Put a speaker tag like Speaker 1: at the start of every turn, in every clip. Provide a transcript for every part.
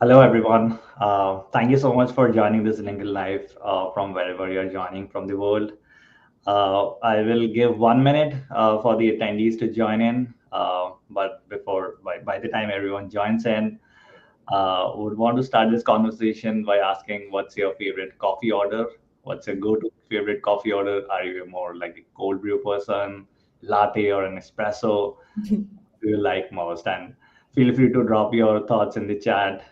Speaker 1: Hello, everyone. Thank you so much for joining this LinkedIn Live from wherever you're joining from the world. I will give 1 minute for the attendees to join in. But by the time everyone joins in, would want to start this conversation by asking, what's your favorite coffee order? What's your go-to favorite coffee order? Are you more like a cold brew person, latte or an espresso? Do you like most? And feel free to drop your thoughts in the chat.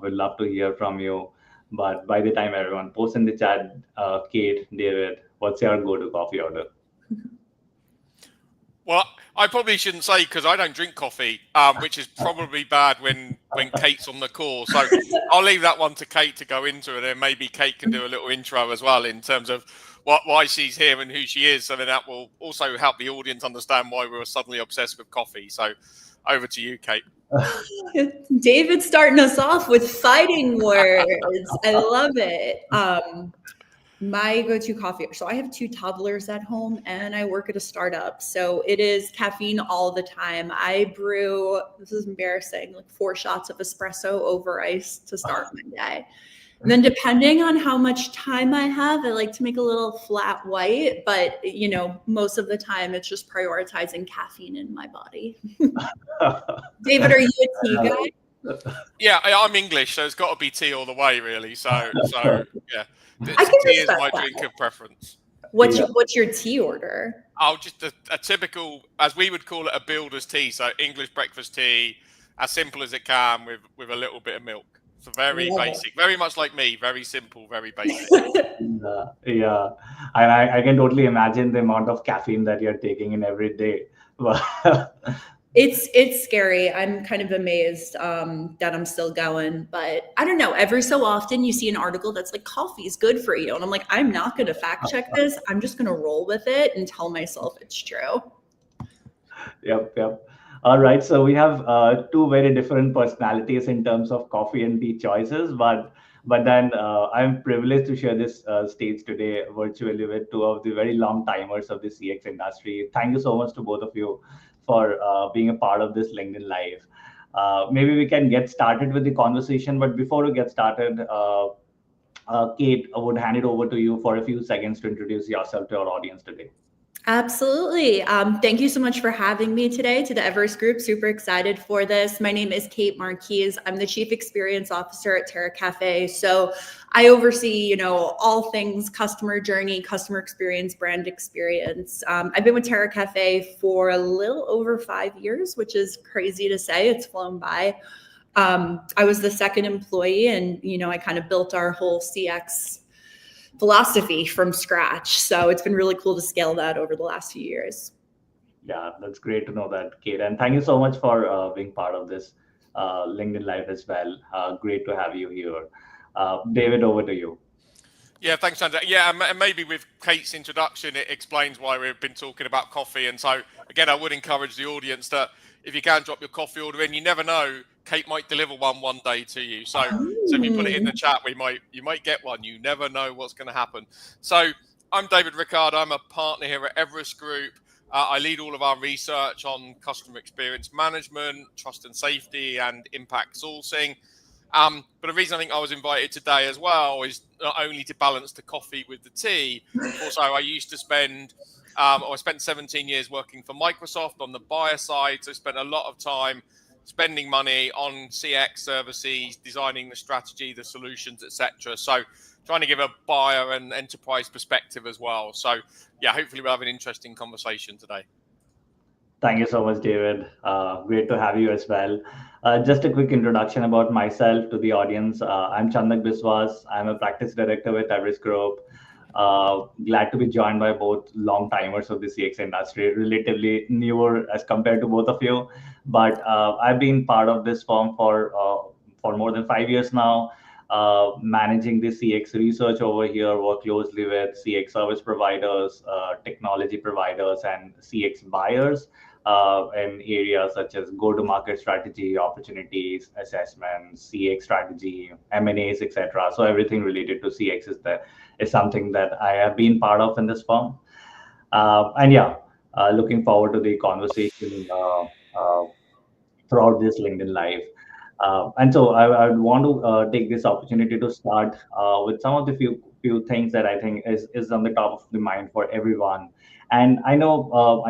Speaker 1: We'd love to hear from you. But by the time everyone posts in the chat, Kate, David, what's your go-to coffee order?
Speaker 2: Well, I probably shouldn't say because I don't drink coffee, which is probably bad when Kate's on the call. So I'll leave that one to Kate to go into, and then maybe Kate can do a little intro as well in terms of why she's here and who she is. So then that will also help the audience understand why we were suddenly obsessed with coffee. So over to you, Kate.
Speaker 3: David's starting us off with fighting words. I love it. My go-to coffee. So I have 2 toddlers at home and I work at a startup. So it is caffeine all the time. I brew, this is embarrassing, like 4 shots of espresso over ice to start my day. And then depending on how much time I have, I like to make a little flat white, but most of the time it's just prioritizing caffeine in my body. David, are you a tea guy?
Speaker 2: Yeah, I'm English, so it's got to be tea all the way, really. So yeah.
Speaker 3: Tea
Speaker 2: is my drink of preference.
Speaker 3: What's your tea order?
Speaker 2: Oh, just a typical, as we would call it, a builder's tea. So English breakfast tea, as simple as it can, with a little bit of milk. So very basic, very much like me, very simple, very basic.
Speaker 1: Yeah, and I can totally imagine the amount of caffeine that you're taking in every day.
Speaker 3: It's scary. I'm kind of amazed that I'm still going, but I don't know. Every so often you see an article that's like, coffee is good for you. And I'm like, I'm not going to fact check this. I'm just going to roll with it and tell myself it's true.
Speaker 1: Yep. All right. So we have 2 very different personalities in terms of coffee and tea choices, but then I'm privileged to share this stage today virtually with 2 of the very long timers of the CX industry. Thank you so much to both of you for being a part of this LinkedIn Live. Maybe we can get started with the conversation, but before we get started, Kate, I would hand it over to you for a few seconds to introduce yourself to our audience today.
Speaker 3: Absolutely. Thank you so much for having me today to the Everest Group. Super excited for this. My name is Kate Marquez. I'm the Chief Experience Officer at Terra Cafe. So I oversee, all things customer journey, customer experience, brand experience. I've been with Terra Cafe for a little over 5 years, which is crazy to say. It's flown by. I was the second employee and, I kind of built our whole CX philosophy from scratch. So it's been really cool to scale that over the last few years.
Speaker 1: Yeah, that's great to know that, Kate. And thank you so much for being part of this LinkedIn Live as well. Great to have you here. David, over to you.
Speaker 2: Yeah, thanks, Sandra. Yeah, and maybe with Kate's introduction, it explains why we've been talking about coffee. And so, again, I would encourage the audience that if you can drop your coffee order in, you never know, Kate might deliver one day to you. So if you put it in the chat, you might get one. You never know what's going to happen. So I'm David Rickard. I'm a partner here at Everest Group. I lead all of our research on customer experience management, trust and safety, and impact sourcing. But the reason I think I was invited today as well is not only to balance the coffee with the tea. Also, I used to spend, I spent 17 years working for Microsoft on the buyer side. So I spent a lot of time spending money on CX services, designing the strategy, the solutions, etc. So trying to give a buyer and enterprise perspective as well. So yeah, hopefully we'll have an interesting conversation today.
Speaker 1: Thank you so much, David. Great to have you as well. Just a quick introduction about myself to the audience. I'm Chandak Biswas. I'm a practice director with Everest Group. Glad to be joined by both long timers of the CX industry, relatively newer as compared to both of you. But I've been part of this firm for more than 5 years now, managing the CX research over here, work closely with CX service providers, technology providers, and CX buyers. in areas such as go-to-market strategy, opportunities, assessments, CX strategy, M&As, etc. So everything related to CX is something that I have been part of in this firm. And yeah, looking forward to the conversation throughout this LinkedIn Live. And so I would want to take this opportunity to start with some of the few things that I think is on the top of the mind for everyone. And I know,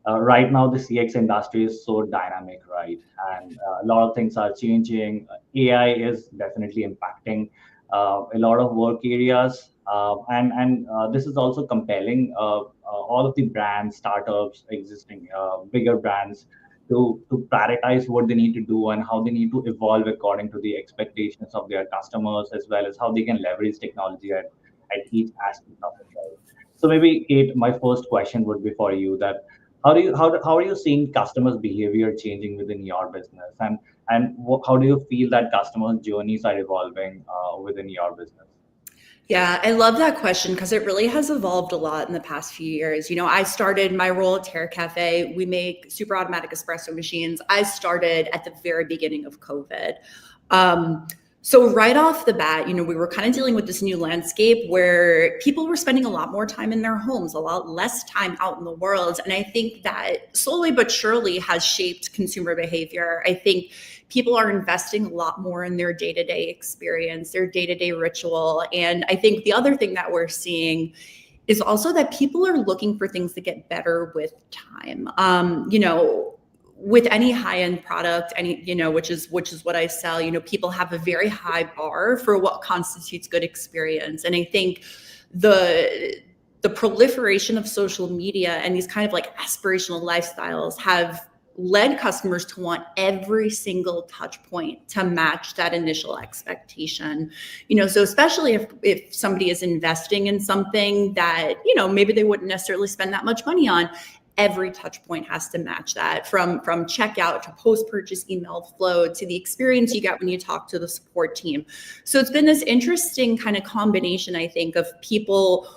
Speaker 1: right now the CX industry is so dynamic, right? And a lot of things are changing. AI is definitely impacting a lot of work areas, and this is also compelling all of the brands, startups, existing bigger brands to prioritize what they need to do and how they need to evolve according to the expectations of their customers, as well as how they can leverage technology at each aspect of it. Right? So maybe Kate, my first question would be for you that how are you seeing customers' behavior changing within your business, and how do you feel that customers' journeys are evolving within your business?
Speaker 3: Yeah, I love that question because it really has evolved a lot in the past few years. I started my role at Terra Cafe. We make super automatic espresso machines. I started at the very beginning of COVID. So right off the bat, we were kind of dealing with this new landscape where people were spending a lot more time in their homes, a lot less time out in the world. And I think that slowly but surely has shaped consumer behavior. I think people are investing a lot more in their day-to-day experience, their day-to-day ritual. And I think the other thing that we're seeing is also that people are looking for things that get better with time. With any high-end product, which is what I sell, people have a very high bar for what constitutes good experience. And I think the proliferation of social media and these kind of like aspirational lifestyles have led customers to want every single touch point to match that initial expectation. So especially if somebody is investing in something that, maybe they wouldn't necessarily spend that much money on, every touch point has to match that, from checkout to post-purchase email flow to the experience you get when you talk to the support team. So it's been this interesting kind of combination, I think, of people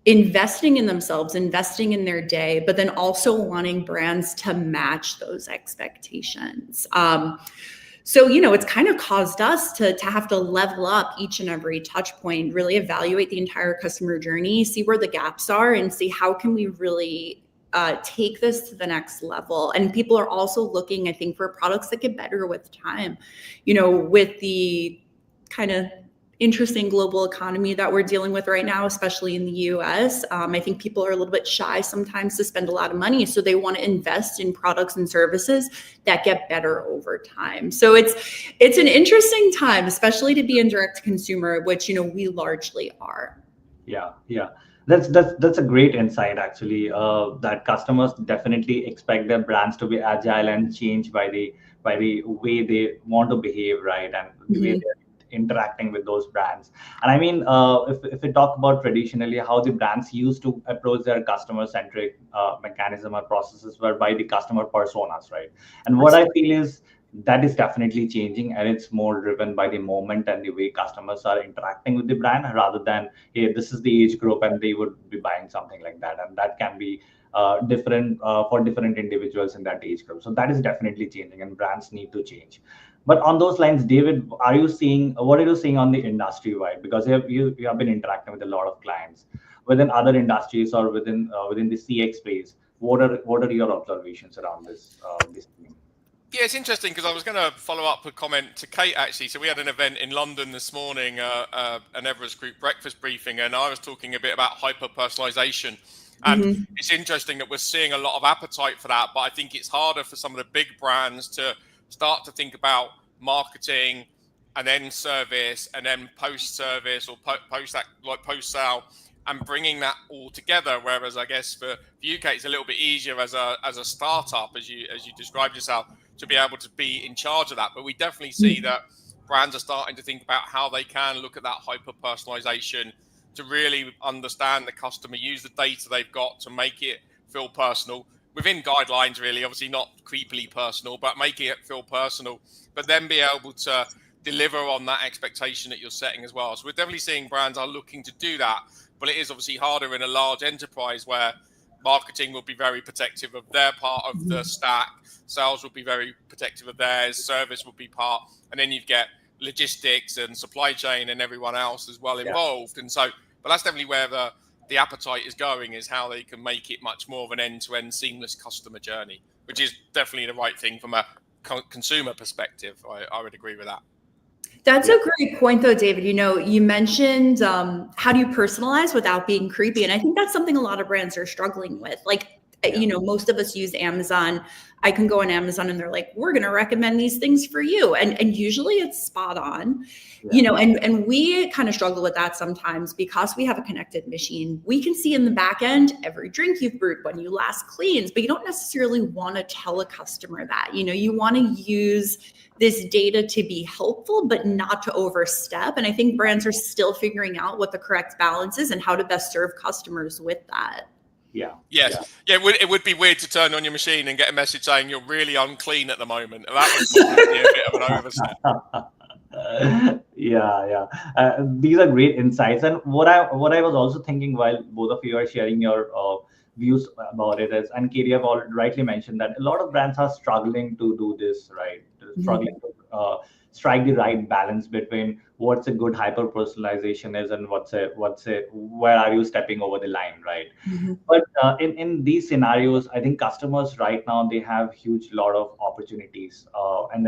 Speaker 3: investing in themselves, investing in their day, but then also wanting brands to match those expectations. So, it's kind of caused us to have to level up each and every touch point, really evaluate the entire customer journey, see where the gaps are, and see how can we really take this to the next level. And people are also looking, I think, for products that get better with time. With the kind of interesting global economy that we're dealing with right now, especially in the US, I think people are a little bit shy sometimes to spend a lot of money. So they want to invest in products and services that get better over time. So it's an interesting time, especially to be in direct to consumer, which, we largely are.
Speaker 1: Yeah. That's a great insight, actually. That customers definitely expect their brands to be agile and change by the way they want to behave, right, and the way they're interacting with those brands. And I mean, if we talk about traditionally how the brands used to approach their customer-centric mechanism or processes were by the customer personas, right? And what I feel is that is definitely changing, and it's more driven by the moment and the way customers are interacting with the brand, rather than, hey, this is the age group and they would be buying something like that, and that can be different for different individuals in that age group. So that is definitely changing, and brands need to change. But on those lines, David, what are you seeing on the industry wide? Because you have been interacting with a lot of clients within other industries or within the CX space. What are your observations around this theme?
Speaker 2: Yeah, it's interesting because I was going to follow up a comment to Kate, actually. So we had an event in London this morning, an Everest Group breakfast briefing, and I was talking a bit about hyper-personalization. And it's interesting that we're seeing a lot of appetite for that, but I think it's harder for some of the big brands to start to think about marketing and then service and then post-service or post-sale, and bringing that all together. Whereas I guess for UK, it's a little bit easier as a startup, as you described yourself, to be able to be in charge of that. But we definitely see that brands are starting to think about how they can look at that hyper personalization to really understand the customer, use the data they've got to make it feel personal within guidelines, really, obviously not creepily personal, but making it feel personal, but then be able to deliver on that expectation that you're setting as well. So we're definitely seeing brands are looking to do that, but it is obviously harder in a large enterprise where Marketing will be very protective of their part of the stack. Sales will be very protective of theirs. Service will be part. And then you get logistics and supply chain and everyone else as well involved. And so, but that's definitely where the appetite is going, is how they can make it much more of an end-to-end seamless customer journey, which is definitely the right thing from a consumer perspective. I would agree with that.
Speaker 3: That's a great point, though, David. You mentioned how do you personalize without being creepy? And I think that's something a lot of brands are struggling with. Most of us use Amazon. I can go on Amazon and they're like, we're going to recommend these things for you. And usually it's spot on, and we kind of struggle with that sometimes because we have a connected machine. We can see in the back end every drink you've brewed, when you last cleaned, but you don't necessarily want to tell a customer that. You want to use this data to be helpful, but not to overstep. And I think brands are still figuring out what the correct balance is and how to best serve customers with that.
Speaker 2: Yeah. It would be weird to turn on your machine and get a message saying you're really unclean at the moment. That would probably be a bit of an overstep.
Speaker 1: These are great insights. And what I was also thinking while both of you are sharing your views about it is, and Katie have rightly mentioned that a lot of brands are struggling to do this, right? Struggling to strike the right balance between what's a good hyper personalization is and where are you stepping over the line, right? But in these scenarios, I think customers right now, they have huge lot of opportunities, and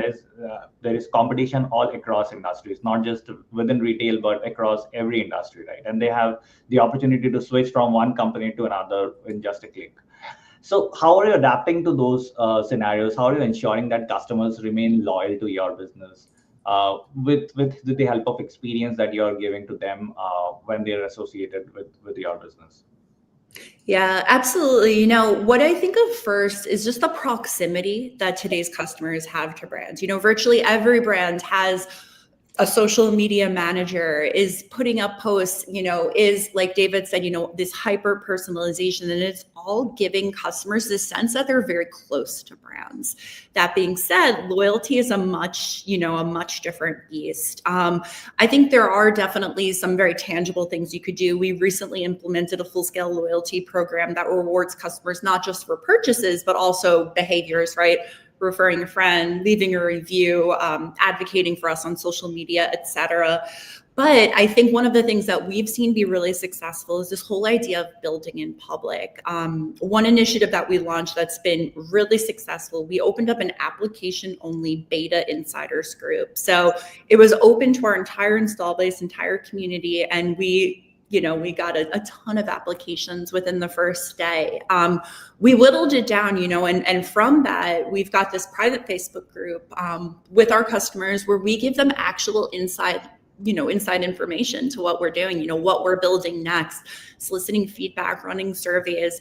Speaker 1: there is competition all across industries, not just within retail but across every industry, right? And they have the opportunity to switch from one company to another in just a click. So how are you adapting to those scenarios? How are you ensuring that customers remain loyal to your business with the help of experience that you're giving to them when they're associated with your business?
Speaker 3: Yeah, absolutely. What I think of first is just the proximity that today's customers have to brands. Virtually every brand has a social media manager, is putting up posts, is, like David said, this hyper personalization, and it's all giving customers this sense that they're very close to brands. That being said, loyalty is a much different beast. I think there are definitely some very tangible things you could do. We recently implemented a full-scale loyalty program that rewards customers, not just for purchases, but also behaviors, right? Referring a friend, leaving a review, advocating for us on social media, etc. But I think one of the things that we've seen be really successful is this whole idea of building in public. One initiative that we launched that's been really successful, we opened up an application-only beta insiders group. So it was open to our entire install base, entire community, and we got a ton of applications within the first day. We whittled it down, and from that, we've got this private Facebook group with our customers where we give them actual inside information to what we're doing, what we're building next, soliciting feedback, running surveys,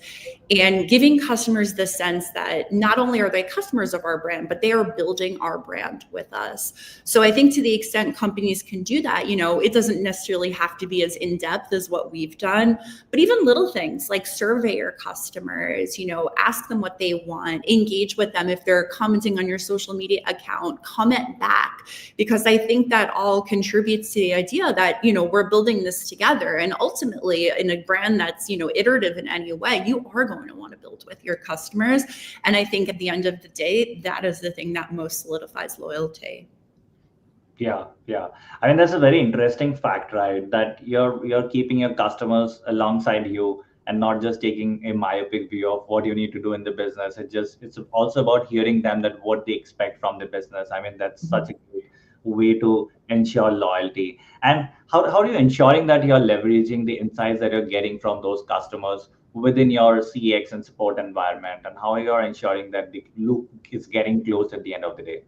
Speaker 3: and giving customers the sense that not only are they customers of our brand, but they are building our brand with us. So I think to the extent companies can do that, it doesn't necessarily have to be as in-depth as what we've done, but even little things like survey your customers, ask them what they want, engage with them. If they're commenting on your social media account, comment back, because I think that all contributes to the idea that, we're building this together. And ultimately, in a brand that's, iterative in any way, you are going to want to build with your customers. And I think at the end of the day, that is the thing that most solidifies loyalty.
Speaker 1: Yeah. I mean, that's a very interesting fact, right? That you're keeping your customers alongside you and not just taking a myopic view of what you need to do in the business. It's also about hearing them, that what they expect from the business. I mean, that's such a great way to ensure loyalty. And how are you ensuring that you're leveraging the insights that you're getting from those customers within your CX and support environment, and how you're ensuring that the loop is getting closed at the end of the day?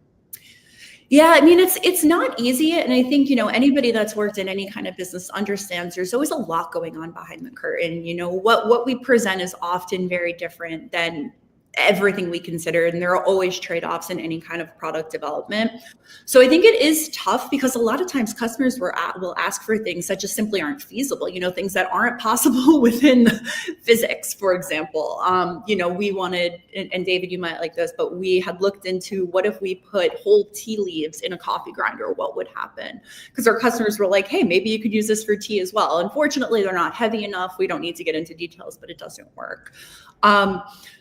Speaker 3: Yeah, I mean, it's not easy. And I think, anybody that's worked in any kind of business understands there's always a lot going on behind the curtain. What we present is often very different than everything we consider, and there are always trade-offs in any kind of product development. So I think it is tough because a lot of times customers will ask for things that just simply aren't feasible, things that aren't possible within physics, for example. We wanted, and David, you might like this, but we had looked into what if we put whole tea leaves in a coffee grinder, what would happen? Because our customers were like, hey, maybe you could use this for tea as well. Unfortunately, they're not heavy enough. We don't need to get into details, but it doesn't work.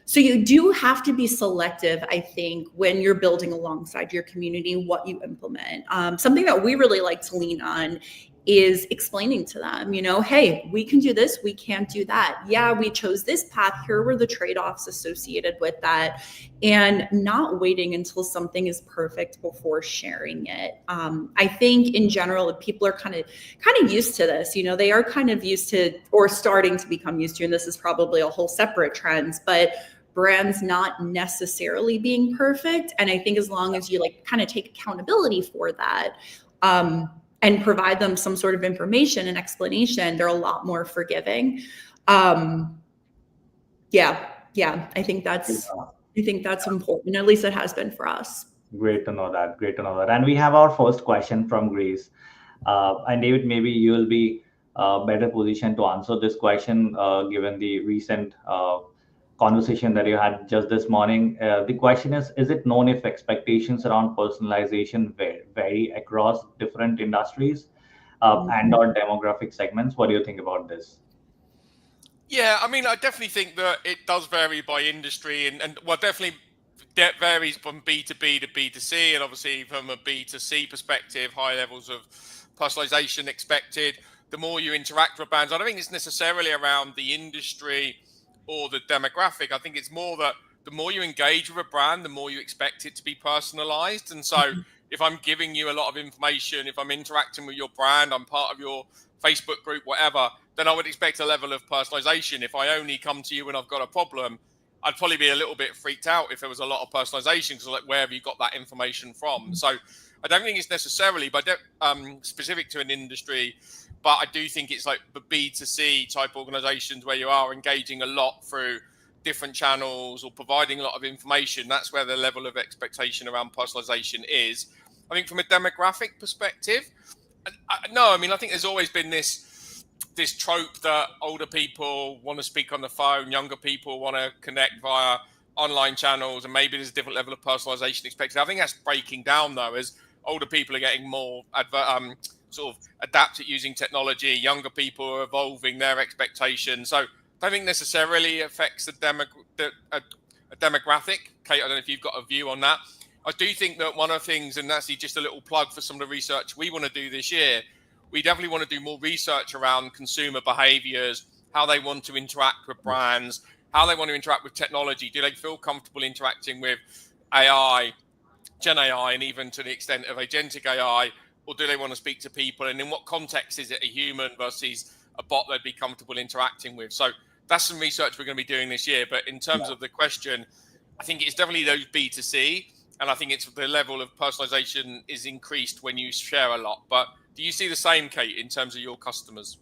Speaker 3: So you do have to be selective, I think, when you're building alongside your community, what you implement. Something that we really like to lean on is explaining to them, hey, we can do this, we can't do that. Yeah, we chose this path. Here were the trade-offs associated with that, and not waiting until something is perfect before sharing it. I think in general, people are kind of used to this. They are kind of used to, or starting to become used to, and this is probably a whole separate trend, but brands not necessarily being perfect. And I think as long as you kind of take accountability for that, and provide them some sort of information and explanation, they're a lot more forgiving. I think that's important. At least it has been for us.
Speaker 1: Great to know that. And we have our first question from Grace. And David, maybe you will be better positioned to answer this question given the recent conversation that you had just this morning. The question is it known if expectations around personalization vary across different industries and or demographic segments? What do you think about this?
Speaker 2: Yeah, I mean, I definitely think that it does vary by industry, and well, definitely that varies from B2B to B2C, and obviously from a B2C perspective, high levels of personalization expected. The more you interact with brands, I don't think it's necessarily around the industry or the demographic. I think it's more that the more you engage with a brand, the more you expect it to be personalized. And so if I'm giving you a lot of information, if I'm interacting with your brand, I'm part of your Facebook group, whatever, then I would expect a level of personalization. If I only come to you when I've got a problem, I'd probably be a little bit freaked out if there was a lot of personalization, because where have you got that information from? So I don't think it's necessarily specific to an industry, but I do think it's like the B2C type organizations where you are engaging a lot through different channels or providing a lot of information. That's where the level of expectation around personalization is. I think from a demographic perspective, I think there's always been this trope that older people want to speak on the phone, younger people want to connect via online channels, and maybe there's a different level of personalization expected. I think that's breaking down though, as older people are getting more sort of adept at using technology. Younger people are evolving their expectations. So I don't think necessarily affects a demographic. Kate, I don't know if you've got a view on that. I do think that one of the things, and that's just a little plug for some of the research we want to do this year, we definitely want to do more research around consumer behaviors, how they want to interact with brands, how they want to interact with technology. Do they feel comfortable interacting with AI, Gen AI, and even to the extent of agentic AI, or do they want to speak to people? And in what context is it a human versus a bot they'd be comfortable interacting with? So that's some research we're going to be doing this year. But in terms of the question, I think it's definitely those B2C. And I think it's the level of personalization is increased when you share a lot. But do you see the same, Kate, in terms of your customers?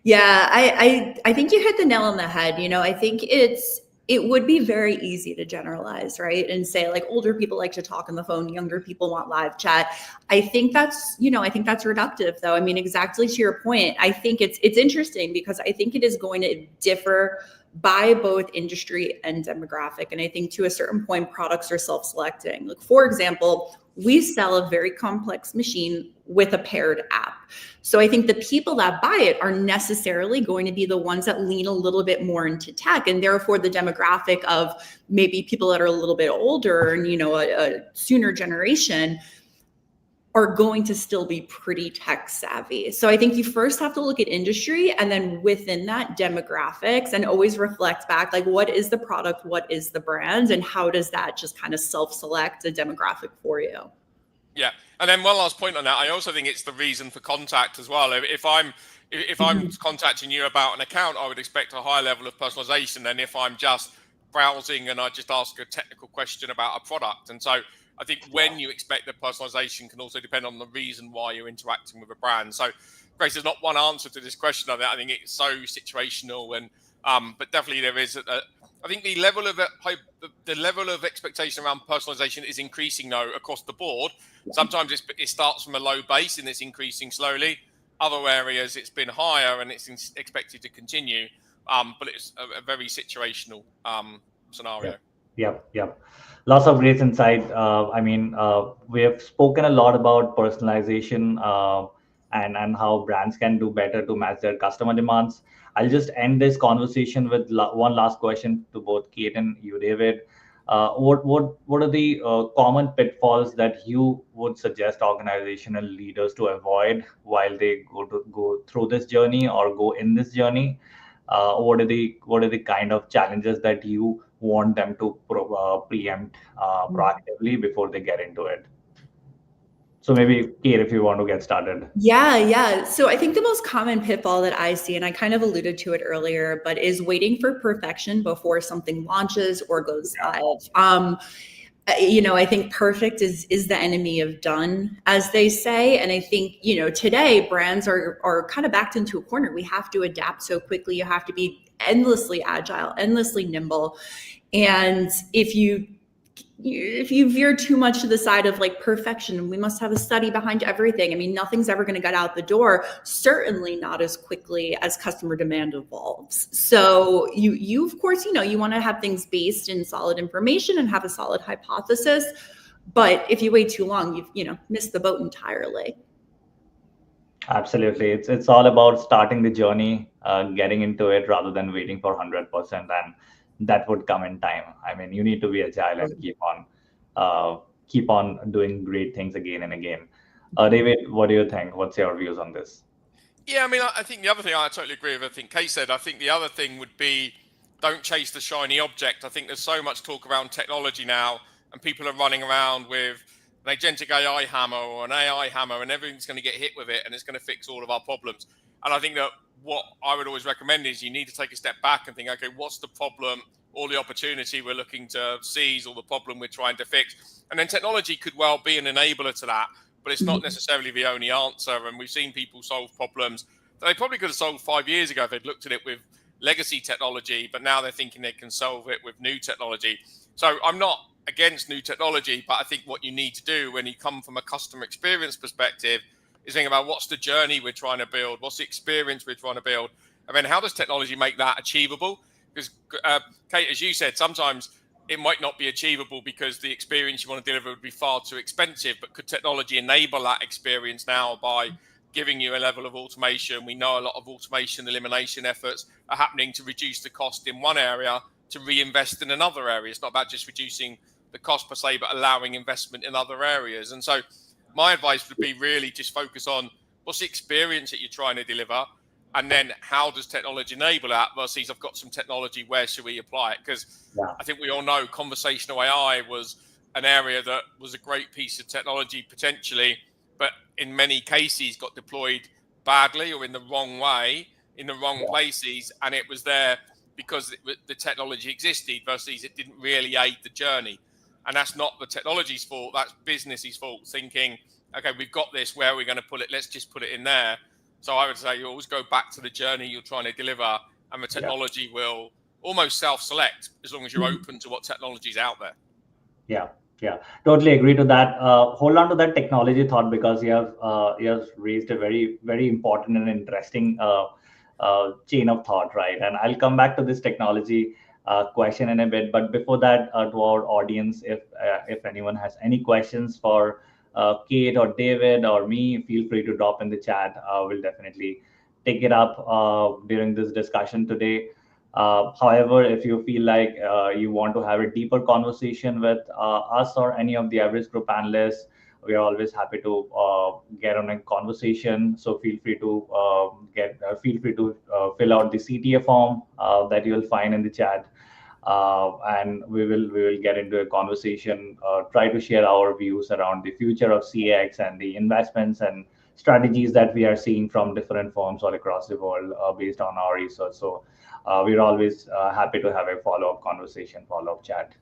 Speaker 3: Yeah, I think you hit the nail on the head. I think it would be very easy to generalize, right? And say like older people like to talk on the phone, younger people want live chat. I think that's reductive though. I mean, exactly to your point. I think it's interesting because I think it is going to differ by both industry and demographic. And I think to a certain point, products are self-selecting. Like for example, we sell a very complex machine with a paired app. So I think the people that buy it are necessarily going to be the ones that lean a little bit more into tech. And therefore the demographic of maybe people that are a little bit older and, a sooner generation are going to still be pretty tech savvy. So I think you first have to look at industry and then within that demographics and always reflect back, like what is the product, what is the brand, and how does that just kind of self-select a demographic for you?
Speaker 2: Yeah. And then one last point on that, I also think it's the reason for contact as well. If I'm contacting you about an account, I would expect a higher level of personalization than if I'm just browsing and I just ask a technical question about a product. And so I think when you expect the personalization can also depend on the reason why you're interacting with a brand. So, Grace, there's not one answer to this question. I think it's so situational, and but definitely there is a I think the level of expectation around personalization is increasing now across the board. Sometimes it starts from a low base and it's increasing slowly. Other areas it's been higher and it's expected to continue. But it's a very situational scenario.
Speaker 1: Yep. Lots of great insight. We have spoken a lot about personalization and how brands can do better to match their customer demands. I'll just end this conversation with one last question to both Kate and you, David. What are the common pitfalls that you would suggest organizational leaders to avoid while they go through this journey or go in this journey? What are the kind of challenges that you want them to preempt proactively before they get into it? So maybe Kate, if you want to get started.
Speaker 3: Yeah. So I think the most common pitfall that I see, and I kind of alluded to it earlier, but is waiting for perfection before something launches or goes live. I think perfect is the enemy of done, as they say. And I think, today brands are kind of backed into a corner. We have to adapt so quickly. You have to be endlessly agile, endlessly nimble. And if you veer too much to the side of like perfection, we must have a study behind everything. I mean, nothing's ever going to get out the door, certainly not as quickly as customer demand evolves. So you of course, you want to have things based in solid information and have a solid hypothesis. But if you wait too long, you've missed the boat entirely.
Speaker 1: Absolutely. It's all about starting the journey, getting into it rather than waiting for 100%. And that would come in time. I mean, you need to be agile and keep on doing great things again and again. David, what do you think? What's your views on this?
Speaker 2: Yeah, I mean, I think the other thing, I totally agree with everything Kay said. I think the other thing would be don't chase the shiny object. I think there's so much talk around technology now, and people are running around with an agentic AI hammer or an AI hammer, and everything's going to get hit with it, and it's going to fix all of our problems. And I think that what I would always recommend is you need to take a step back and think, okay, what's the problem or the opportunity we're looking to seize or the problem we're trying to fix? And then technology could well be an enabler to that, but it's not necessarily the only answer. And we've seen people solve problems that they probably could have solved 5 years ago if they'd looked at it with legacy technology, but now they're thinking they can solve it with new technology. So I'm not against new technology, but I think what you need to do when you come from a customer experience perspective is think about what's the journey we're trying to build, what's the experience we're trying to build, and then how does technology make that achievable? Because Kate, as you said, sometimes it might not be achievable because the experience you want to deliver would be far too expensive, but could technology enable that experience now by giving you a level of automation? We know a lot of automation elimination efforts are happening to reduce the cost in one area to reinvest in another area. It's not about just reducing the cost per se, but allowing investment in other areas. And so my advice would be really just focus on what's the experience that you're trying to deliver, and then how does technology enable that versus I've got some technology, where should we apply it? Because I think we all know conversational AI was an area that was a great piece of technology potentially, but in many cases got deployed badly or in the wrong way, in the wrong places, and it was there because the technology existed versus it didn't really aid the journey. And that's not the technology's fault, that's business's fault, thinking, okay, we've got this, where are we going to put it? Let's just put it in there. So I would say you always go back to the journey you're trying to deliver, and the technology will almost self-select as long as you're open to what technology's out there.
Speaker 1: Yeah, totally agree to that. Hold on to that technology thought, because you have raised a very, very important and interesting chain of thought, right? And I'll come back to this technology question in a bit. But before that, to our audience, if anyone has any questions for Kate or David or me, feel free to drop in the chat. We'll definitely take it up during this discussion today. However, if you feel like you want to have a deeper conversation with us or any of the average group analysts, we are always happy to get on a conversation. So feel free to fill out the CTA form that you'll find in the chat, and we will get into a conversation. Try to share our views around the future of CX and the investments and strategies that we are seeing from different firms all across the world based on our research. So we're always happy to have a follow-up conversation, follow-up chat.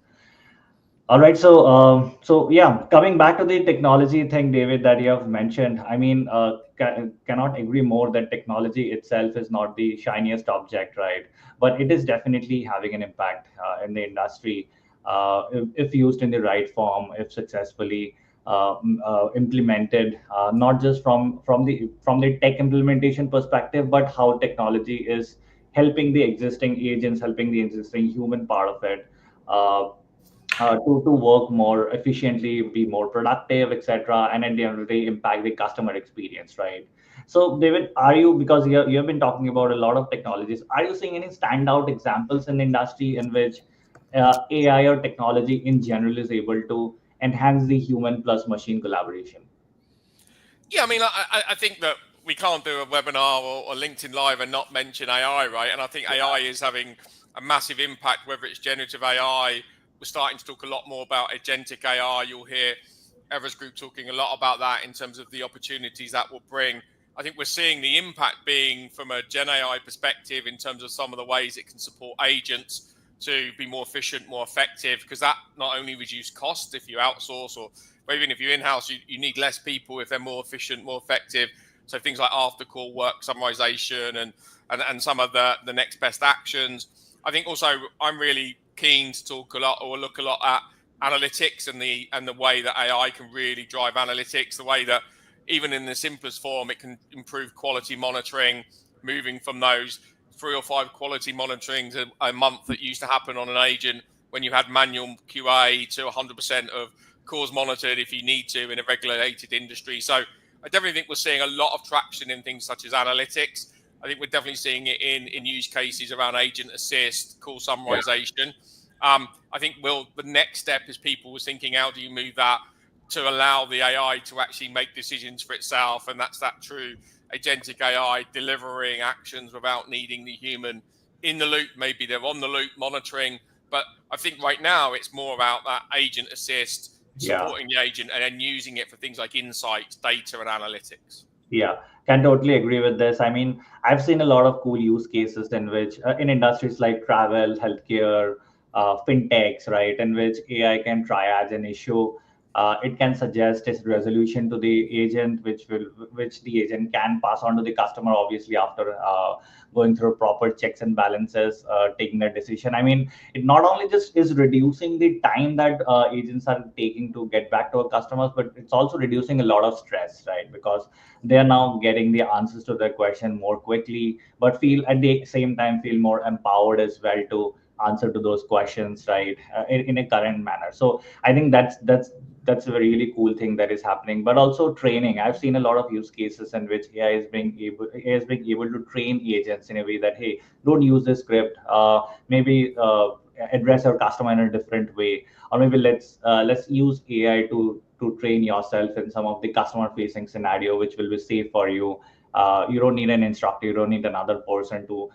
Speaker 1: All right. So yeah, coming back to the technology thing, David, that you have mentioned, I mean, cannot agree more that technology itself is not the shiniest object, right? But it is definitely having an impact in the industry if used in the right form, if successfully implemented, not just from the tech implementation perspective, but how technology is helping the existing agents, helping the existing human part of it. Uh, to work more efficiently, be more productive, etc., and at the end of the day, impact the customer experience, right? So, David, are you, because you have been talking about a lot of technologies, are you seeing any standout examples in the industry in which AI or technology in general is able to enhance the human plus machine collaboration?
Speaker 2: Yeah, I mean, I think that we can't do a webinar or LinkedIn Live and not mention AI, right? And I think AI is having a massive impact, whether it's generative AI. We're starting to talk a lot more about agentic AI. You'll hear Evers Group talking a lot about that in terms of the opportunities that will bring. I think we're seeing the impact being from a Gen AI perspective in terms of some of the ways it can support agents to be more efficient, more effective, because that not only reduce cost if you outsource, or even if you're in-house, you need less people if they're more efficient, more effective. So things like after call work summarization and some of the next best actions. I think also I'm really keen to talk a lot or look a lot at analytics and the way that AI can really drive analytics, the way that even in the simplest form it can improve quality monitoring, moving from those 3 or 5 quality monitorings a month that used to happen on an agent when you had manual QA to 100% of cause monitored if you need to in a regulated industry. So I definitely think we're seeing a lot of traction in things such as analytics. I think we're definitely seeing it in use cases around agent assist, call
Speaker 1: Yeah.
Speaker 2: summarization. I think the next step is people were thinking, how do you move that to allow the AI to actually make decisions for itself? And that's that true agentic AI delivering actions without needing the human in the loop. Maybe they're on the loop monitoring, but I think right now it's more about that agent assist,
Speaker 1: Yeah.
Speaker 2: supporting the agent, and then using it for things like insights, data, and analytics.
Speaker 1: Yeah, can totally agree with this. I mean, I've seen a lot of cool use cases in which, in industries like travel, healthcare, fintechs, right, in which AI can triage an issue. It can suggest its resolution to the agent, which the agent can pass on to the customer, obviously after going through proper checks and balances, taking a decision. I mean, it not only just is reducing the time that agents are taking to get back to our customers, but it's also reducing a lot of stress, right? Because they are now getting the answers to their question more quickly, but feel at the same time feel more empowered as well to answer to those questions, right, in a current manner. So I think that's a really cool thing that is happening. But also training, I've seen a lot of use cases in which AI is being able to train agents in a way that, hey, don't use this script, maybe address your customer in a different way, or maybe let's use AI to train yourself in some of the customer facing scenario, which will be safe for you. You don't need an instructor, you don't need another person to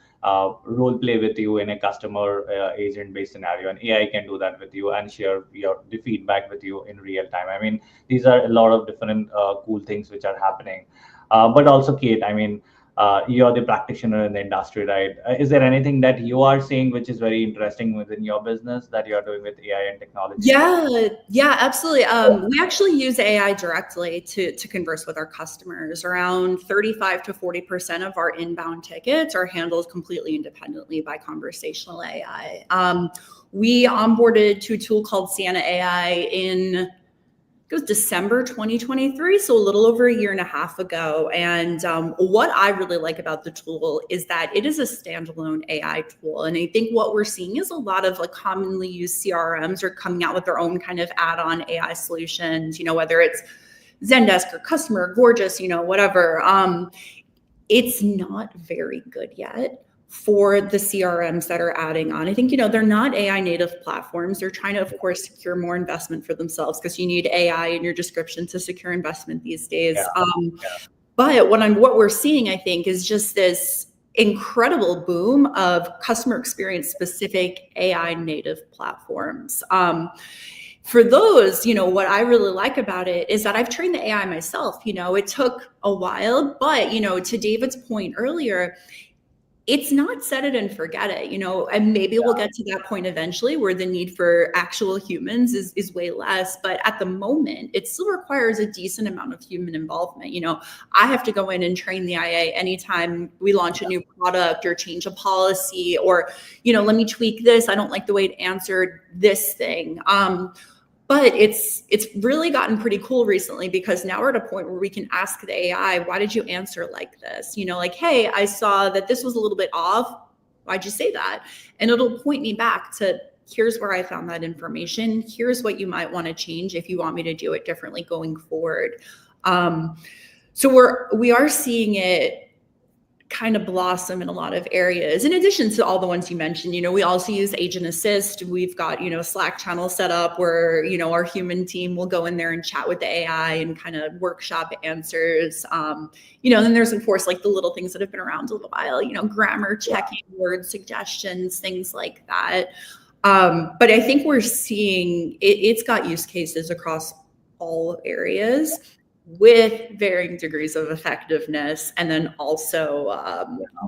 Speaker 1: role play with you in a customer agent based scenario, and AI can do that with you and share the feedback with you in real time. I mean, these are a lot of different cool things which are happening. But also, Kate, I mean, you're the practitioner in the industry, right? Is there anything that you are seeing which is very interesting within your business that you're doing with AI and technology?
Speaker 3: Yeah, absolutely. We actually use AI directly to converse with our customers. Around 35 to 40% of our inbound tickets are handled completely independently by conversational AI. We onboarded to a tool called Sienna AI in it was December 2023, so a little over a year and a half ago. And what I really like about the tool is that it is a standalone AI tool. And I think what we're seeing is a lot of like commonly used CRMs are coming out with their own kind of add-on AI solutions, whether it's Zendesk or Customer, Gorgeous, whatever. It's not very good yet for the CRMs that are adding on. I think, they're not AI native platforms. They're trying to, of course, secure more investment for themselves because you need AI in your description to secure investment these days.
Speaker 1: Yeah.
Speaker 3: But what we're seeing, I think, is just this incredible boom of customer experience specific AI native platforms. For those, what I really like about it is that I've trained the AI myself. It took a while, but, to David's point earlier, it's not set it and forget it, and maybe we'll get to that point eventually where the need for actual humans is way less. But at the moment, it still requires a decent amount of human involvement. I have to go in and train the IA anytime we launch a new product or change a policy, or, let me tweak this. I don't like the way it answered this thing. But it's really gotten pretty cool recently, because now we're at a point where we can ask the AI, why did you answer like this? Like, hey, I saw that this was a little bit off. Why'd you say that? And it'll point me back to, here's where I found that information. Here's what you might want to change if you want me to do it differently going forward. So we are seeing it kind of blossom in a lot of areas, in addition to all the ones you mentioned. We also use Agent Assist. We've got, Slack channel set up where, our human team will go in there and chat with the AI and kind of workshop answers. Then there's, of course, like the little things that have been around a little while, grammar checking, word suggestions, things like that. But I think we're seeing it's got use cases across all areas, with varying degrees of effectiveness, and then also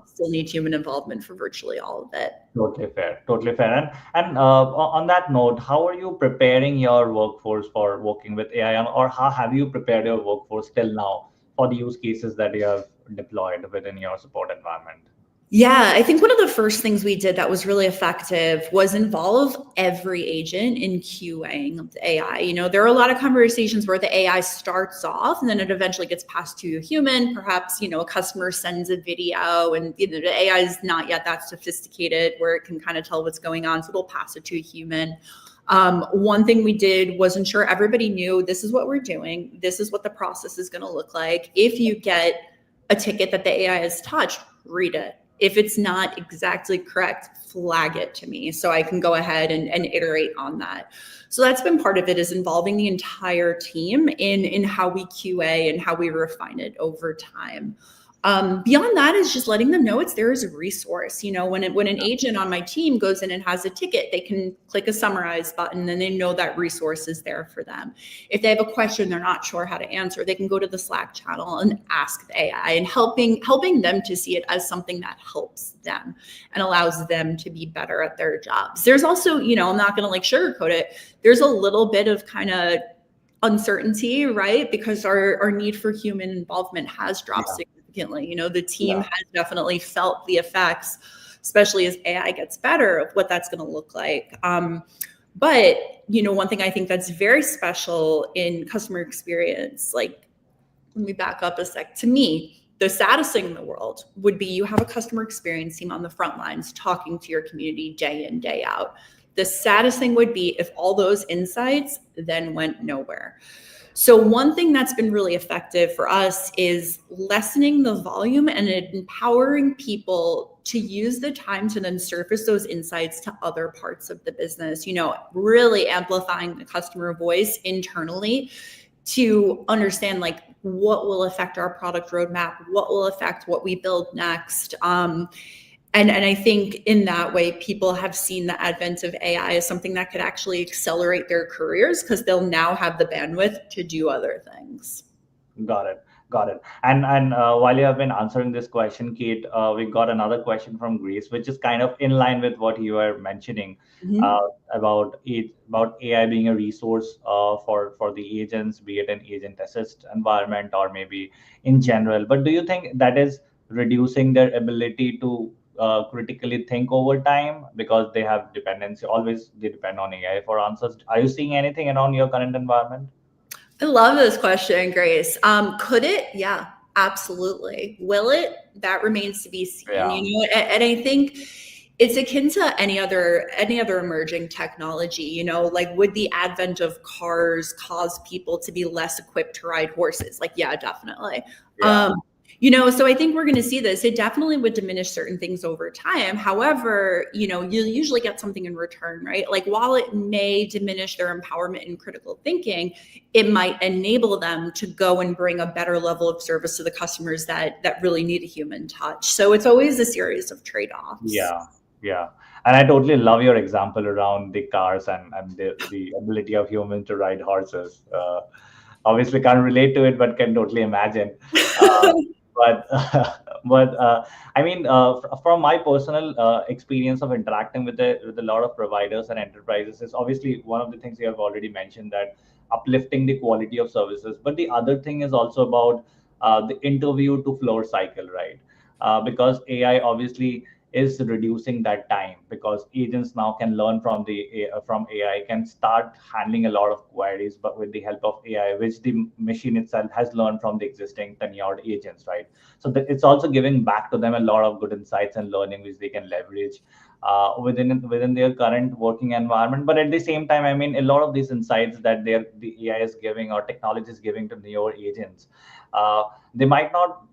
Speaker 3: still need human involvement for virtually all of it.
Speaker 1: Totally fair, totally fair. And on that note, how are you preparing your workforce for working with AI, or how have you prepared your workforce till now for the use cases that you have deployed within your support environment?
Speaker 3: Yeah, I think one of the first things we did that was really effective was involve every agent in QAing the AI. There are a lot of conversations where the AI starts off and then it eventually gets passed to a human. Perhaps, a customer sends a video and the AI is not yet that sophisticated where it can kind of tell what's going on. So it'll pass it to a human. One thing we did was ensure everybody knew this is what we're doing. This is what the process is going to look like. If you get a ticket that the AI has touched, read it. If it's not exactly correct, flag it to me so I can go ahead and iterate on that. So that's been part of it, is involving the entire team in how we QA and how we refine it over time. Beyond that is just letting them know it's there as a resource. When an agent on my team goes in and has a ticket, they can click a summarize button and they know that resource is there for them. If they have a question they're not sure how to answer, they can go to the Slack channel and ask the AI, and helping them to see it as something that helps them and allows them to be better at their jobs. There's also, I'm not going to like sugarcoat it. There's a little bit of kind of uncertainty, right? Because our need for human involvement has dropped significantly. The team has definitely felt the effects, especially as AI gets better, of what that's going to look like. But, one thing I think that's very special in customer experience, like, let me back up a sec. To me, the saddest thing in the world would be you have a customer experience team on the front lines talking to your community day in, day out. The saddest thing would be if all those insights then went nowhere. So one thing that's been really effective for us is lessening the volume and empowering people to use the time to then surface those insights to other parts of the business, really amplifying the customer voice internally to understand like what will affect our product roadmap, what will affect what we build next. And I think in that way, people have seen the advent of AI as something that could actually accelerate their careers, because they'll now have the bandwidth to do other things.
Speaker 1: Got it. And while you have been answering this question, Kate, we got another question from Grace, which is kind of in line with what you were mentioning about AI being a resource for the agents, be it an agent assist environment or maybe in general. But do you think that is reducing their ability to critically think over time, because they have dependency, always they depend on AI for answers? Are you seeing anything around your current environment?
Speaker 3: I love this question, Grace. Could it? Yeah, absolutely. Will it? That remains to be seen. And I think it's akin to any other emerging technology. Like, would the advent of cars cause people to be less equipped to ride horses? Like, yeah, definitely. So I think we're going to see this. It definitely would diminish certain things over time. However, you'll usually get something in return, right? Like, while it may diminish their empowerment in critical thinking, it might enable them to go and bring a better level of service to the customers that really need a human touch. So it's always a series of trade-offs.
Speaker 1: Yeah. And I totally love your example around the cars and the ability of humans to ride horses. Obviously can't relate to it, but can totally imagine. but I mean, from my personal experience of interacting with a lot of providers and enterprises, is obviously one of the things you have already mentioned, that uplifting the quality of services. But the other thing is also about the interview to floor cycle, right? Because AI obviously is reducing that time, because agents now can learn from from AI, can start handling a lot of queries, but with the help of AI, which the machine itself has learned from the existing tenured agents, right? So it's also giving back to them a lot of good insights and learning, which they can leverage within their current working environment. But at the same time, I mean, a lot of these insights that the AI is giving, or technology is giving to newer agents, uh, they might not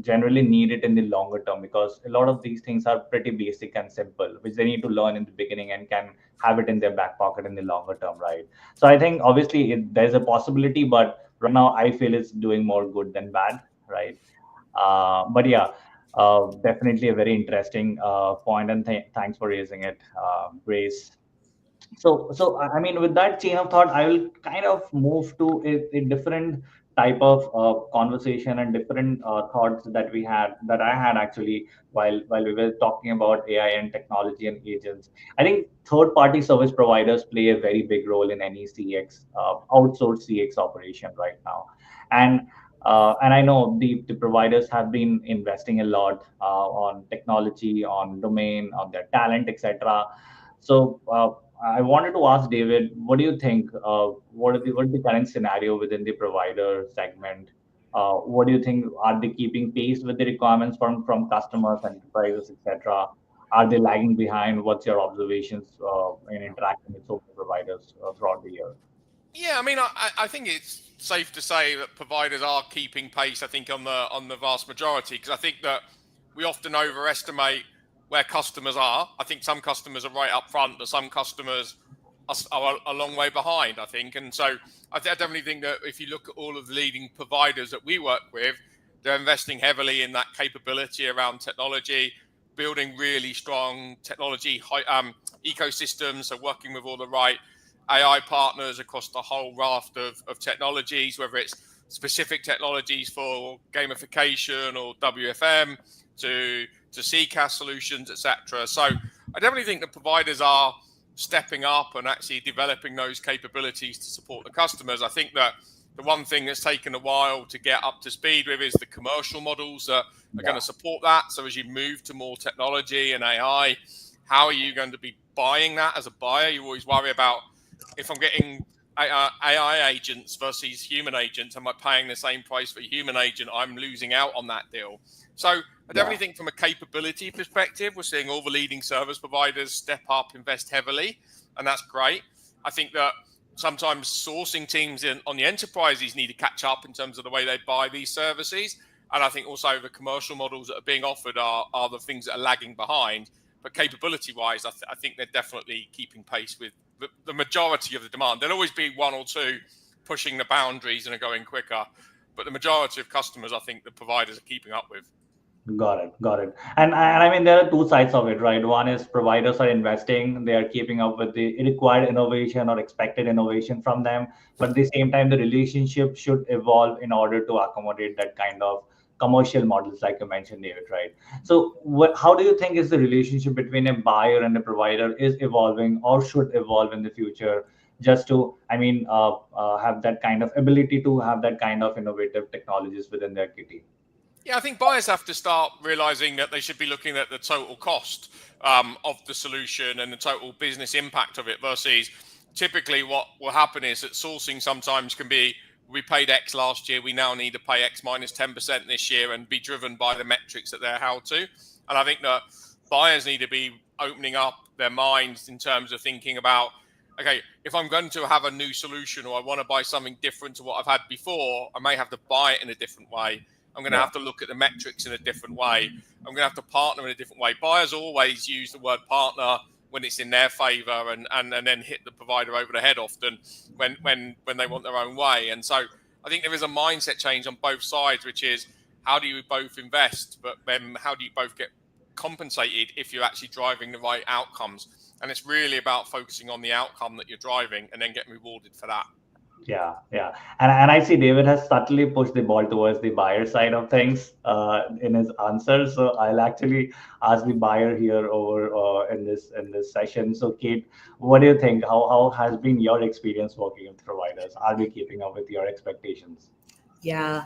Speaker 1: generally need it in the longer term, because a lot of these things are pretty basic and simple, which they need to learn in the beginning and can have it in their back pocket in the longer term, right? So I think obviously there's a possibility, but right now I feel it's doing more good than bad, right? But yeah, definitely a very interesting point, and thanks for raising it, Grace. I mean, with that chain of thought, I will kind of move to a different type of conversation and different thoughts that I had actually while we were talking about AI and technology and agents. I think third party service providers play a very big role in any CX outsourced CX operation right now, and and I know the providers have been investing a lot on technology, on domain, on their talent, etc. So I wanted to ask David, what do you think? What is the current scenario within the provider segment? What do you think? Are they keeping pace with the requirements from customers, enterprises, etc.? Are they lagging behind? What's your observations in interacting with social providers throughout the year?
Speaker 2: Yeah, I mean, I think it's safe to say that providers are keeping pace. I think on the vast majority, because I think that we often overestimate where customers are. I think some customers are right up front, but some customers are a long way behind, I think. And so I definitely think that if you look at all of the leading providers that we work with, they're investing heavily in that capability around technology, building really strong technology ecosystems, so working with all the right AI partners across the whole raft of technologies, whether it's specific technologies for gamification or WFM to CCaaS solutions, etc. So I definitely think that providers are stepping up and actually developing those capabilities to support the customers. I think that the one thing that's taken a while to get up to speed with is the commercial models that are going
Speaker 1: Yeah,
Speaker 2: to support that. So as you move to more technology and AI, how are you going to be buying that as a buyer? You always worry about, if I'm getting AI agents versus human agents, am I paying the same price for a human agent? I'm losing out on that deal. So I
Speaker 1: yeah,
Speaker 2: definitely think from a capability perspective, we're seeing all the leading service providers step up, invest heavily, and that's great. I think that sometimes sourcing teams on the enterprises need to catch up in terms of the way they buy these services. And I think also the commercial models that are being offered are the things that are lagging behind. But capability wise, I think they're definitely keeping pace with the majority of the demand. There'll always be one or two pushing the boundaries and are going quicker. But the majority of customers, I think the providers are keeping up with.
Speaker 1: got it, got it. And I mean, there are two sides of it, right? One is providers are investing, they are keeping up with the required innovation or expected innovation from them. But at the same time, the relationship should evolve in order to accommodate that kind of commercial models, like you mentioned, David, right? So, how do you think is the relationship between a buyer and a provider is evolving or should evolve in the future? Just to, I mean, have that kind of ability to have that kind of innovative technologies within their kitty.
Speaker 2: Yeah, I think buyers have to start realizing that they should be looking at the total cost of the solution and the total business impact of it versus typically what will happen is that sourcing sometimes can be, we paid X last year, we now need to pay X minus 10% this year and be driven by the metrics that they're held to. And I think that buyers need to be opening up their minds in terms of thinking about, okay, if I'm going to have a new solution or I want to buy something different to what I've had before, I may have to buy it in a different way. I'm going to
Speaker 1: Yeah,
Speaker 2: have to look at the metrics in a different way. I'm going to have to partner in a different way. Buyers always use the word partner when it's in their favor and then hit the provider over the head often when they want their own way. And so I think there is a mindset change on both sides, which is how do you both invest, but then how do you both get compensated if you're actually driving the right outcomes? And it's really about focusing on the outcome that you're driving and then getting rewarded for that.
Speaker 1: Yeah. And I see David has subtly pushed the ball towards the buyer side of things in his answer. So I'll actually ask the buyer here over in this session. So Kate, what do you think? How has been your experience working with providers? Are we keeping up with your expectations?
Speaker 3: Yeah.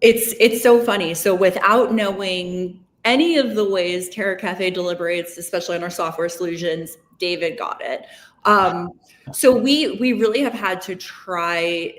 Speaker 3: It's so funny. So without knowing any of the ways Terra Cafe deliberates, especially on our software solutions, David got it. So we really have had to try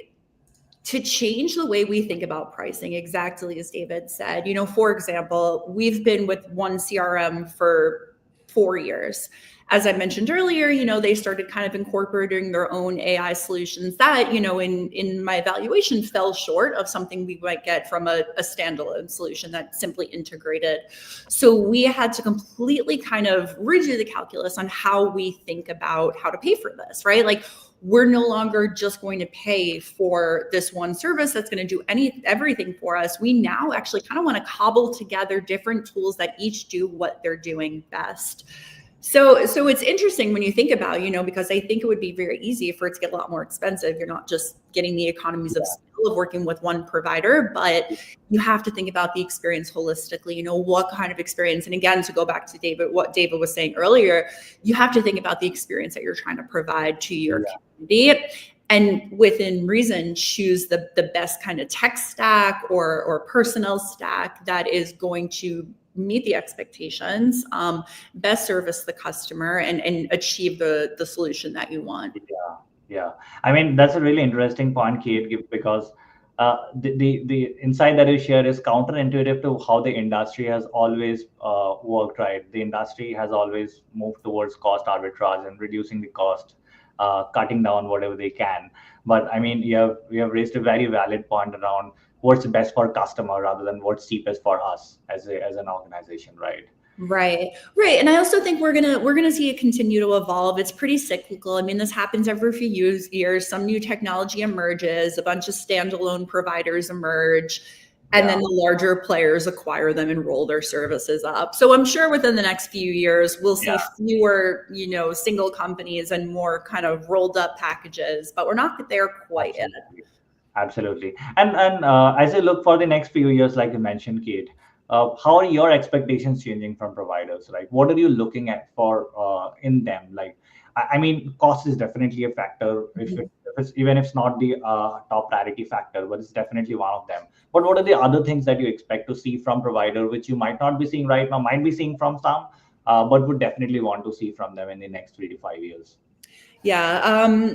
Speaker 3: to change the way we think about pricing, exactly as David said. For example, we've been with one CRM for 4 years. As I mentioned earlier, they started kind of incorporating their own AI solutions that, in my evaluation fell short of something we might get from a standalone solution that simply integrated. So we had to completely kind of redo the calculus on how we think about how to pay for this, right? Like, we're no longer just going to pay for this one service that's going to do everything for us. We now actually kind of want to cobble together different tools that each do what they're doing best. So it's interesting when you think about, because I think it would be very easy for it to get a lot more expensive. You're not just getting the economies of scale of working with one provider, but you have to think about the experience holistically, what kind of experience. And again, to go back to David, what David was saying earlier, you have to think about the experience that you're trying to provide to your community. And within reason, choose the best kind of tech stack or personnel stack that is going to meet the expectations, best service the customer, and achieve the solution that you want.
Speaker 1: Yeah. I mean, that's a really interesting point, Kate, because the insight that you share is counterintuitive to how the industry has always worked, right? The industry has always moved towards cost arbitrage and reducing the cost, cutting down whatever they can. But I mean, you have raised a very valid point around what's best for customer rather than what's cheapest for us as an organization, right?
Speaker 3: Right. And I also think we're gonna see it continue to evolve. It's pretty cyclical. I mean, this happens every few years. Some new technology emerges, a bunch of standalone providers emerge, and then the larger players acquire them and roll their services up. So I'm sure within the next few years, we'll see fewer, single companies and more kind of rolled up packages, but we're not there quite yet.
Speaker 1: Absolutely. And as you look for the next few years, like you mentioned, Kate, how are your expectations changing from providers? Like, what are you looking at for in them? Like, I mean, cost is definitely a factor. Even if it's not the top priority factor, but it's definitely one of them. But what are the other things that you expect to see from provider, which you might not be seeing right now, might be seeing from some, but would definitely want to see from them in the next 3 to 5 years?
Speaker 3: Yeah.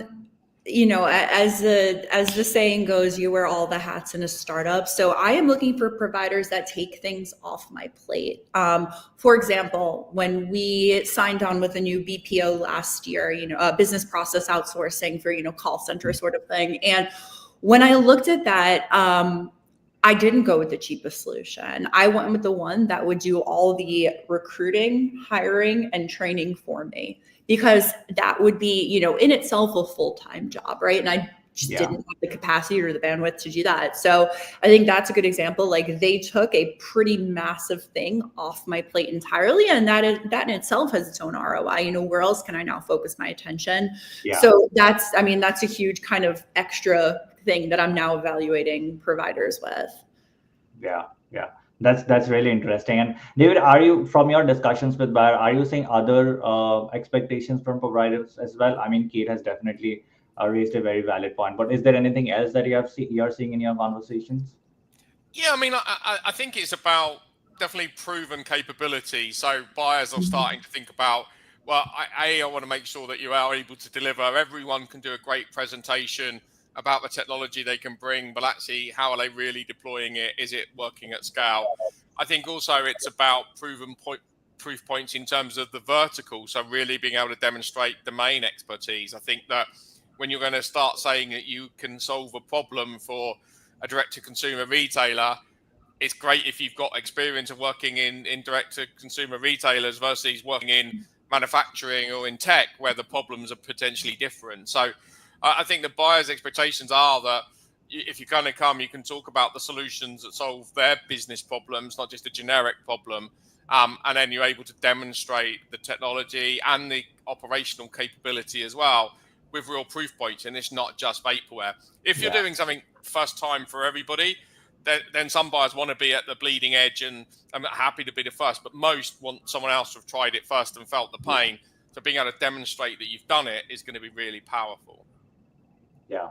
Speaker 3: As the saying goes, you wear all the hats in a startup. So I am looking for providers that take things off my plate. For example, when we signed on with a new BPO last year, business process outsourcing for, call center sort of thing. And when I looked at that, I didn't go with the cheapest solution. I went with the one that would do all the recruiting, hiring, and training for me, because that would be, in itself a full-time job, right? And I just didn't have the capacity or the bandwidth to do that. So I think that's a good example. Like, they took a pretty massive thing off my plate entirely, and that in itself has its own ROI. Where else can I now focus my attention? So that's a huge kind of extra thing that I'm now evaluating providers with.
Speaker 1: Yeah. That's really interesting. And David, are you, from your discussions with buyer, are you seeing other expectations from providers as well? I mean, Kate has definitely raised a very valid point, but is there anything else that you're seeing in your conversations?
Speaker 2: Yeah, I mean, I think it's about definitely proven capability. So buyers are starting to think about, well, I want to make sure that you are able to deliver. Everyone can do a great presentation about the technology they can bring, but actually, how are they really deploying it? Is it working at scale? I think also it's about proof points in terms of the vertical. So really being able to demonstrate domain expertise. I think that when you're going to start saying that you can solve a problem for a direct-to-consumer retailer, it's great if you've got experience of working in direct-to-consumer retailers versus working in manufacturing or in tech, where the problems are potentially different. So I think the buyer's expectations are that if you're going to come, you can talk about the solutions that solve their business problems, not just a generic problem. And then you're able to demonstrate the technology and the operational capability as well. with real proof points, and it's not just vaporware. If you're doing something first time for everybody, then some buyers want to be at the bleeding edge, and I'm happy to be the first, but most want someone else to have tried it first and felt the pain. So being able to demonstrate that you've done it is going to be really powerful.
Speaker 1: Yeah,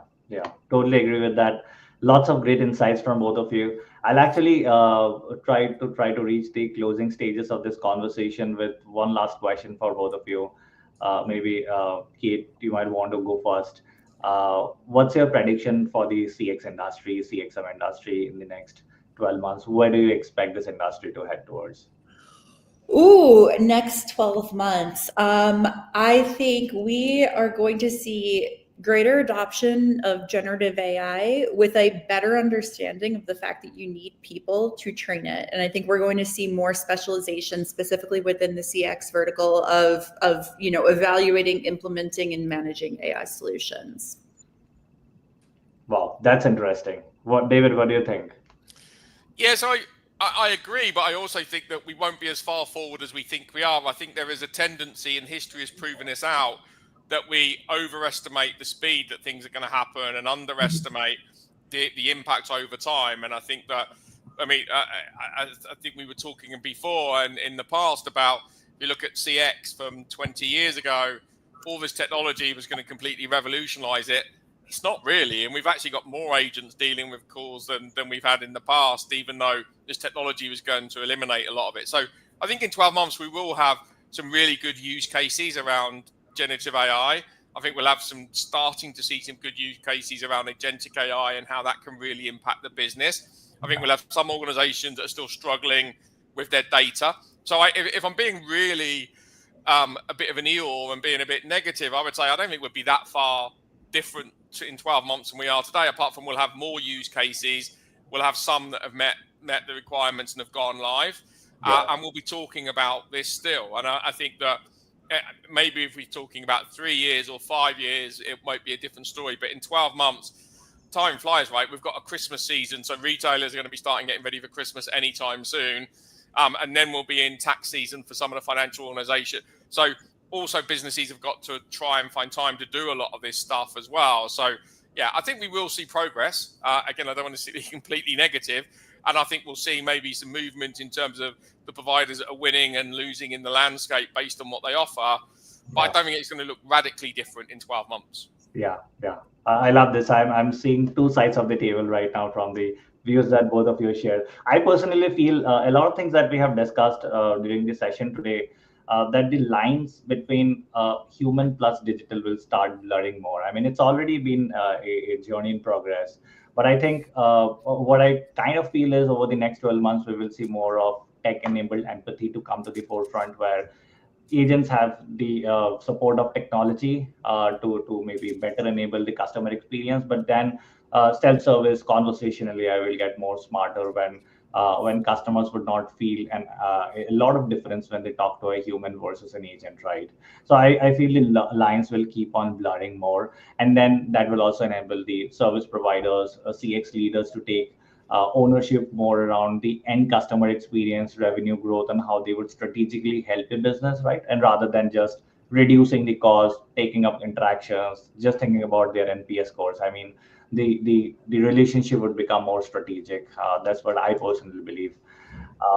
Speaker 1: totally agree with that. Lots of great insights from both of you. I'll actually try to reach the closing stages of this conversation with one last question for both of you. Maybe Kate, you might want to go first. What's your prediction for the CX industry, CXM industry in the next 12 months? Where do you expect this industry to head towards?
Speaker 3: Ooh, next 12 months. I think we are going to see greater adoption of generative AI with a better understanding of the fact that you need people to train it. And I think we're going to see more specialization specifically within the CX vertical of evaluating, implementing, and managing AI solutions.
Speaker 1: Wow, that's interesting. David, what do you think?
Speaker 2: Yes, I agree, but I also think that we won't be as far forward as we think we are. I think there is a tendency, and history has proven this out, that we overestimate the speed that things are going to happen and underestimate the impact over time. And I think that, I think we were talking before and in the past about, if you look at CX from 20 years ago, all this technology was going to completely revolutionize it. It's not really, and we've actually got more agents dealing with calls than we've had in the past, even though this technology was going to eliminate a lot of it. So I think in 12 months we will have some really good use cases around generative AI. I think we'll have starting to see some good use cases around agentic AI and how that can really impact the business. I think we'll have some organizations that are still struggling with their data. So if I'm being really a bit of an Eeyore and being a bit negative, I would say I don't think we'll be that far different in 12 months than we are today, apart from we'll have more use cases. We'll have some that have met the requirements and have gone live. And we'll be talking about this still. And I think that maybe if we're talking about 3 years or 5 years, it might be a different story. But in 12 months, time flies, right? We've got a Christmas season, so retailers are going to be starting getting ready for Christmas anytime soon. And then we'll be in tax season for some of the financial organizations. So also businesses have got to try and find time to do a lot of this stuff as well. So yeah, I think we will see progress. Again, I don't want to see it completely negative. And I think we'll see maybe some movement in terms of the providers that are winning and losing in the landscape based on what they offer. But I don't think it's going to look radically different in 12 months.
Speaker 1: Yeah. I love this. I'm seeing two sides of the table right now from the views that both of you share. I personally feel a lot of things that we have discussed during the session today, that the lines between human plus digital will start blurring more. I mean, it's already been a journey in progress. But I think what I kind of feel is over the next 12 months, we will see more of tech-enabled empathy to come to the forefront, where agents have the support of technology to maybe better enable the customer experience, but then self-service conversationally I will get more smarter when customers would not feel a lot of difference when they talk to a human versus an agent, right? So I feel the lines will keep on blurring more, and then that will also enable the service providers, CX leaders to take ownership more around the end customer experience, revenue growth, and how they would strategically help your business, right? And rather than just reducing the cost, taking up interactions, just thinking about their NPS scores. I mean, the relationship would become more strategic. That's what I personally believe.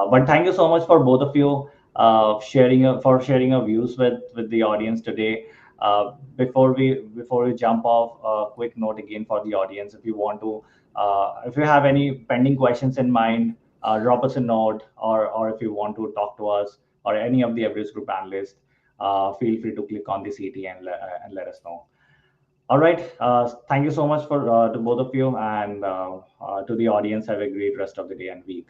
Speaker 1: But thank you so much for both of you sharing your views with the audience today. Before we jump off, a quick note again for the audience: if you have any pending questions in mind, drop us a note, or if you want to talk to us or any of the Everest Group analysts, feel free to click on the CT and let us know. All right. Thank you so much to both of you, and to the audience. Have a great rest of the day and week.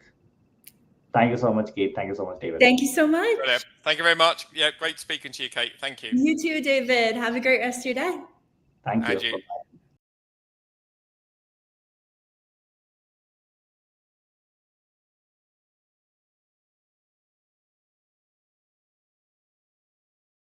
Speaker 1: Thank you so much, Kate. Thank you so much, David.
Speaker 3: Thank you so much.
Speaker 2: Brilliant. Thank you very much. Yeah, great speaking to you, Kate. Thank you.
Speaker 3: You too, David. Have a great rest of your day.
Speaker 1: Thank you.
Speaker 2: And you.